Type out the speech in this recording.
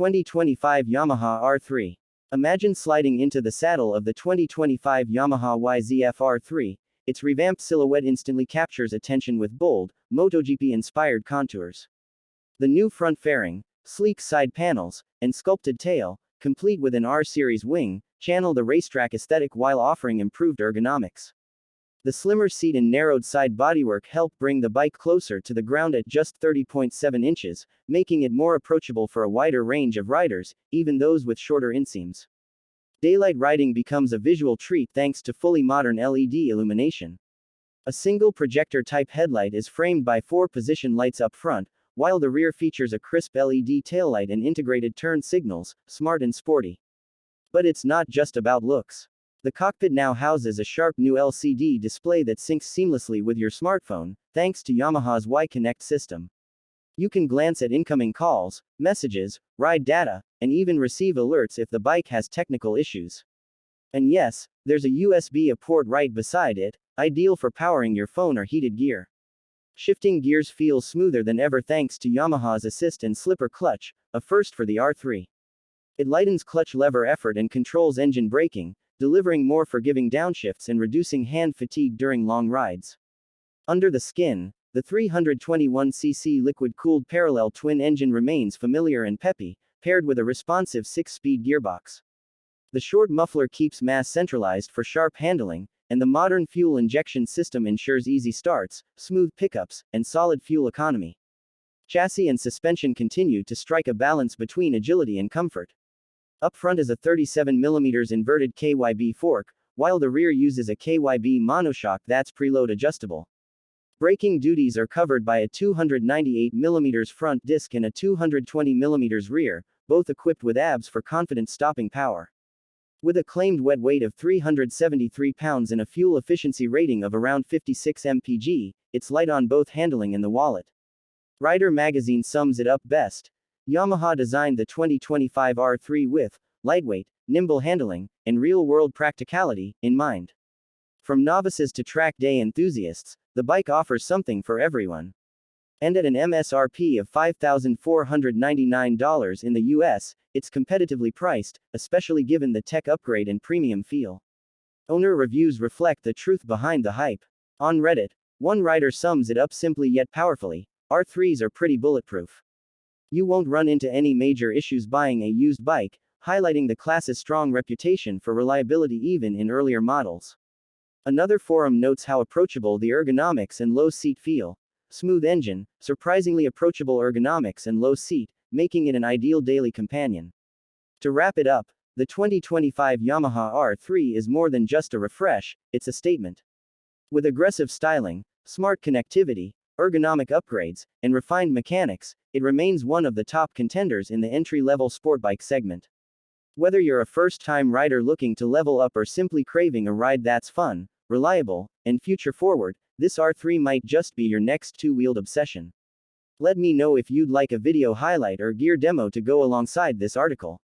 2025 Yamaha R3. Imagine sliding into the saddle of the 2025 Yamaha YZF R3. Its revamped silhouette instantly captures attention with bold, MotoGP-inspired contours. The new front fairing, sleek side panels, and sculpted tail, complete with an R-series wing, channel the racetrack aesthetic while offering improved ergonomics. The slimmer seat and narrowed side bodywork help bring the bike closer to the ground at just 30.7 inches, making it more approachable for a wider range of riders, even those with shorter inseams. Daylight riding becomes a visual treat thanks to fully modern LED illumination. A single projector-type headlight is framed by 4 position lights up front, while the rear features a crisp LED taillight and integrated turn signals, smart and sporty. But it's not just about looks. The cockpit now houses a sharp new LCD display that syncs seamlessly with your smartphone, thanks to Yamaha's Y-Connect system. You can glance at incoming calls, messages, ride data, and even receive alerts if the bike has technical issues. And yes, there's a USB-A port right beside it, ideal for powering your phone or heated gear. Shifting gears feels smoother than ever thanks to Yamaha's assist and slipper clutch, a first for the R3. It lightens clutch lever effort and controls engine braking, delivering more forgiving downshifts and reducing hand fatigue during long rides. Under the skin, the 321cc liquid-cooled parallel twin engine remains familiar and peppy, paired with a responsive 6-speed gearbox. The short muffler keeps mass centralized for sharp handling, and the modern fuel injection system ensures easy starts, smooth pickups, and solid fuel economy. Chassis and suspension continue to strike a balance between agility and comfort. Up front is a 37mm inverted KYB fork, while the rear uses a KYB monoshock that's preload adjustable. Braking duties are covered by a 298mm front disc and a 220mm rear, both equipped with ABS for confident stopping power. With a claimed wet weight of 373 pounds and a fuel efficiency rating of around 56 mpg, it's light on both handling and the wallet. Rider magazine sums it up best. Yamaha designed the 2025 R3 with lightweight, nimble handling, and real-world practicality in mind. From novices to track day enthusiasts, the bike offers something for everyone. And at an MSRP of $5,499 in the US, it's competitively priced, especially given the tech upgrade and premium feel. Owner reviews reflect the truth behind the hype. On Reddit, one writer sums it up simply yet powerfully: R3s are pretty bulletproof. You won't run into any major issues buying a used bike, highlighting the class's strong reputation for reliability even in earlier models. Another forum notes how approachable the ergonomics and low seat feel. Smooth engine, surprisingly approachable ergonomics and low seat, making it an ideal daily companion. To wrap it up, the 2025 Yamaha R3 is more than just a refresh, it's a statement. With aggressive styling, smart connectivity, ergonomic upgrades, and refined mechanics, it remains one of the top contenders in the entry-level sport bike segment. Whether you're a first-time rider looking to level up or simply craving a ride that's fun, reliable, and future-forward, this R3 might just be your next two-wheeled obsession. Let me know if you'd like a video highlight or gear demo to go alongside this article.